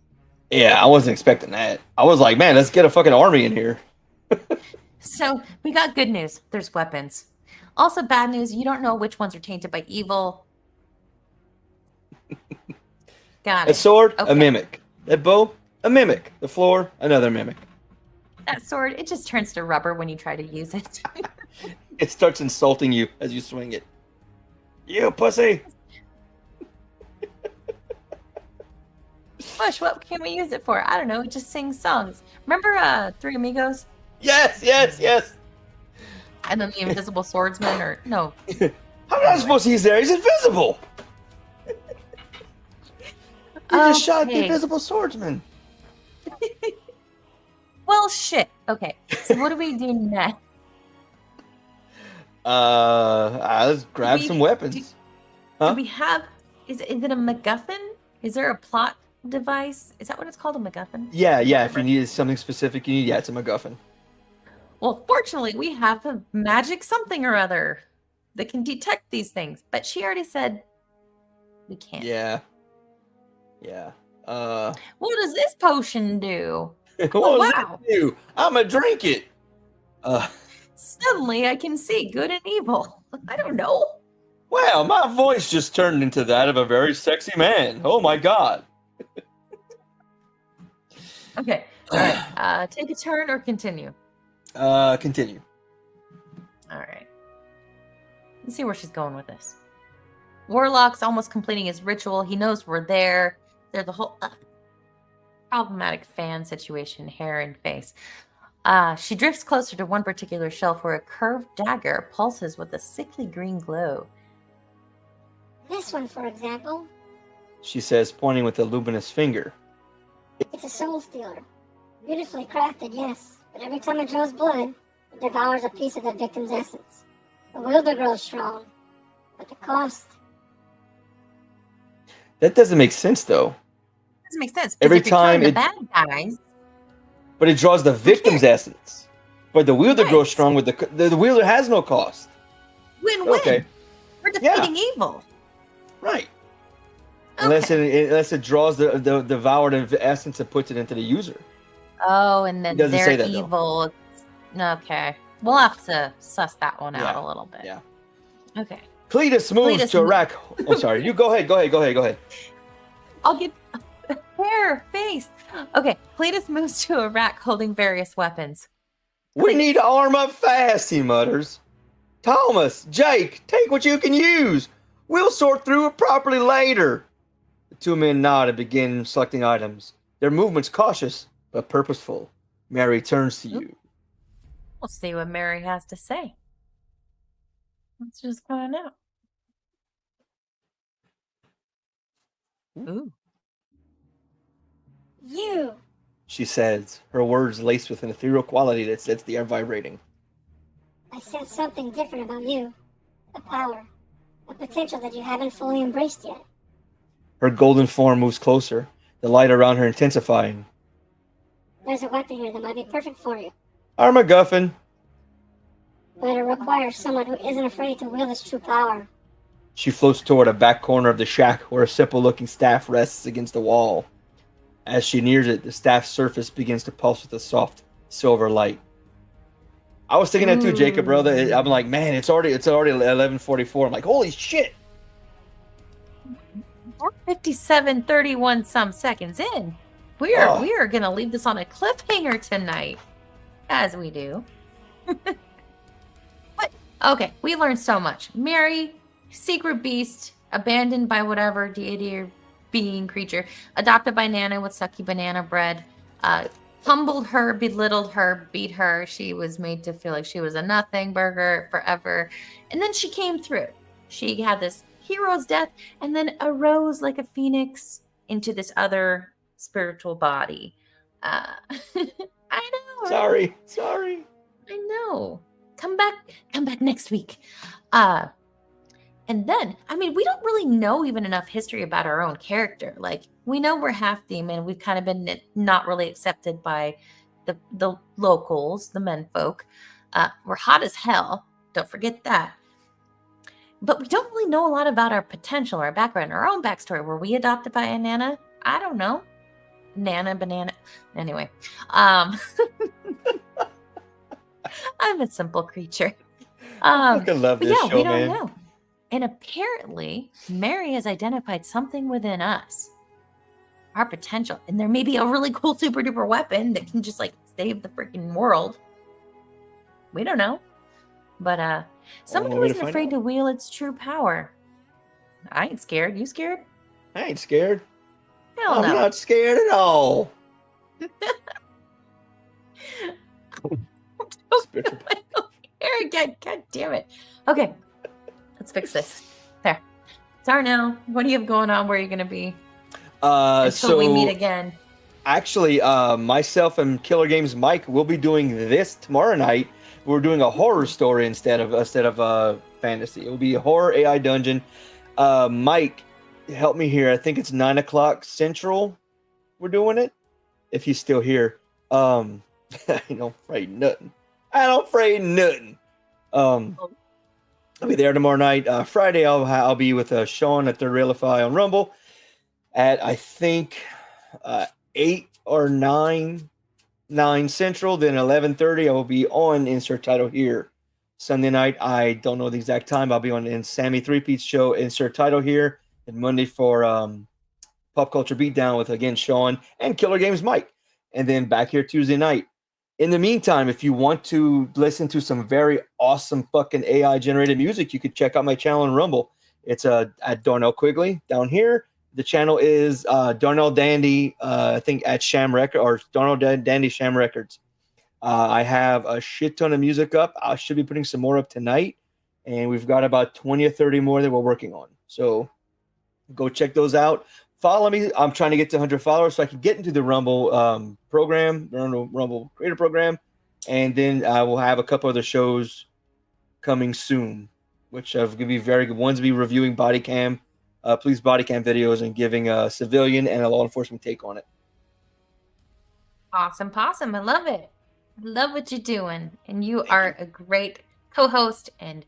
Yeah, I wasn't expecting that. I was like, man, let's get a fucking army in here. So we got good news. There's weapons. Also bad news, you don't know which ones are tainted by evil. Got it. A sword, okay. A mimic. That bow, a mimic. The floor, another mimic. That sword, it just turns to rubber when you try to use it. It starts insulting you as you swing it. You pussy! Push, what can we use it for? I don't know, it just sings songs. Remember Three Amigos? Yes! And then the invisible swordsman, or no. How am I supposed to use there? He's invisible! You just shot the invisible swordsman. Well, shit. Okay, so what do we do next? Let's grab some weapons. Do we have... Is it a MacGuffin? Is there a plot device? Is that what it's called, a MacGuffin? Yeah. If you needed something specific, it's a MacGuffin. Well, fortunately, we have a magic something or other that can detect these things. But she already said we can't. Yeah. What does this potion do? Wow. I'm gonna drink it. Suddenly, I can see good and evil. I don't know. Wow, my voice just turned into that of a very sexy man. Oh my god. Okay. All right. Take a turn or continue. Continue. All right. Let's see where she's going with this. Warlock's almost completing his ritual. He knows we're there. They're the whole problematic fan situation, hair and face. She drifts closer to one particular shelf where a curved dagger pulses with a sickly green glow. This one, for example. She says, pointing with a luminous finger. It's a soul stealer. Beautifully crafted, yes, but every time it draws blood, it devours a piece of the victim's essence. The wielder grows strong, but the cost... That doesn't make sense, though. Doesn't make sense. Every If you're killing time the it... bad guys... But it draws the victim's essence. But the wielder grows strong with the wielder has no cost. Win-win. Okay. We're defeating evil. Right. Okay. Unless it draws the devoured essence and puts it into the user. Oh, and then doesn't they're say that, evil. Okay. We'll have to suss that one out a little bit. Yeah. Okay. Cletus moves to a rack. Oh, sorry. You go ahead. Go ahead. I'll get hair, face. Okay. Cletus moves to a rack holding various weapons. We need to arm up fast, he mutters. Thomas, Jake, take what you can use. We'll sort through it properly later. The two men nod and begin selecting items. Their movements cautious, but purposeful. Mary turns to you. We'll see what Mary has to say. Let's just find out. Ooh. You! She says, her words laced with an ethereal quality that sets the air vibrating. I sense something different about you. A power. A potential that you haven't fully embraced yet. Her golden form moves closer, the light around her intensifying. There's a weapon here that might be perfect for you. Our MacGuffin. But it requires someone who isn't afraid to wield its true power. She floats toward a back corner of the shack where a simple-looking staff rests against the wall. As she nears it, the staff's surface begins to pulse with a soft silver light. I was thinking that too, Jacob, brother. I'm like, man, it's already 11:44. I'm like, holy shit! We're 57:31 some seconds in. We are gonna leave this on a cliffhanger tonight, as we do. But okay, we learned so much. Mary, secret beast, abandoned by whatever deity or being creature, adopted by Nana with sucky banana bread, humbled her, belittled her, beat her. She was made to feel like she was a nothing burger forever. And then she came through. She had this hero's death and then arose like a phoenix into this other spiritual body. I know. Sorry. I know. Come back next week. And then, I mean, we don't really know even enough history about our own character. Like, we know we're half demon. We've kind of been not really accepted by the locals, the menfolk. We're hot as hell. Don't forget that. But we don't really know a lot about our potential, our background, our own backstory. Were we adopted by a Nana? I don't know. Nana, banana. Anyway. I'm a simple creature. I fucking love this show, we don't man. know. And apparently, Mary has identified something within us. Our potential. And there may be a really cool super duper weapon that can just like save the freaking world. We don't know. But someone who isn't afraid to wield its true power. I ain't scared. You scared? I ain't scared. Hell no. I'm not scared at all. God damn it. Okay. Let's fix this. There. Darnell, what do you have going on? Where are you going to be? Until we meet again. Actually, myself and Killer Games Mike will be doing this tomorrow night. We're doing a horror story instead of fantasy. It will be a horror AI dungeon. Mike, help me here. I think it's 9:00 Central. We're doing it. If he's still here. I don't afraid nothing. I'll be there tomorrow night. Friday, I'll be with Sean at the Railify on Rumble at I think 8 or 9 Central. Then 11:30, I will be on Insert Title here. Sunday night, I don't know the exact time. I'll be on in Sammy 3-Pete's show, Insert Title here, and Monday for Pop Culture Beatdown with again Sean and Killer Games Mike, and then back here Tuesday night. In the meantime, if you want to listen to some very awesome fucking AI generated music, you could check out my channel on Rumble. It's at Darnell Quigley down here. The channel is Darnell Dandy, I think at Sham Record or Darnell Dandy Sham Records. I have a shit ton of music up. I should be putting some more up tonight, and we've got about 20 or 30 more that we're working on. So go check those out. Follow me. I'm trying to get to 100 followers so I can get into the Rumble program, the Rumble Creator Program, and then I will have a couple other shows coming soon, which are going to be very good. One's be reviewing body cam, police body cam videos, and giving a civilian and a law enforcement take on it. Awesome, possum. I love it. I love what you're doing, and you are a great co-host, and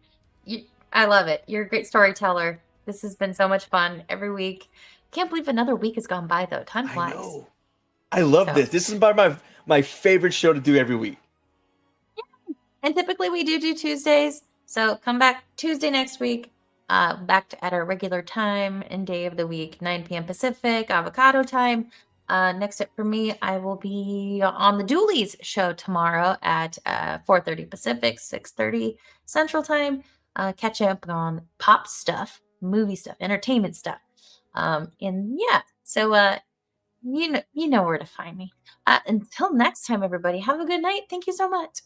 I love it. You're a great storyteller. This has been so much fun every week. Can't believe another week has gone by though. Time flies. I know. I love this. This is my favorite show to do every week. Yeah. And typically we do Tuesdays. So come back Tuesday next week. Back at our regular time and day of the week, 9 p.m. Pacific, avocado time. Next up for me, I will be on the Doolies show tomorrow at 4:30 Pacific, 6:30 Central Time. Catch up on pop stuff, movie stuff, entertainment stuff. And yeah, so you know where to find me. Until next time, everybody, have a good night. Thank you so much.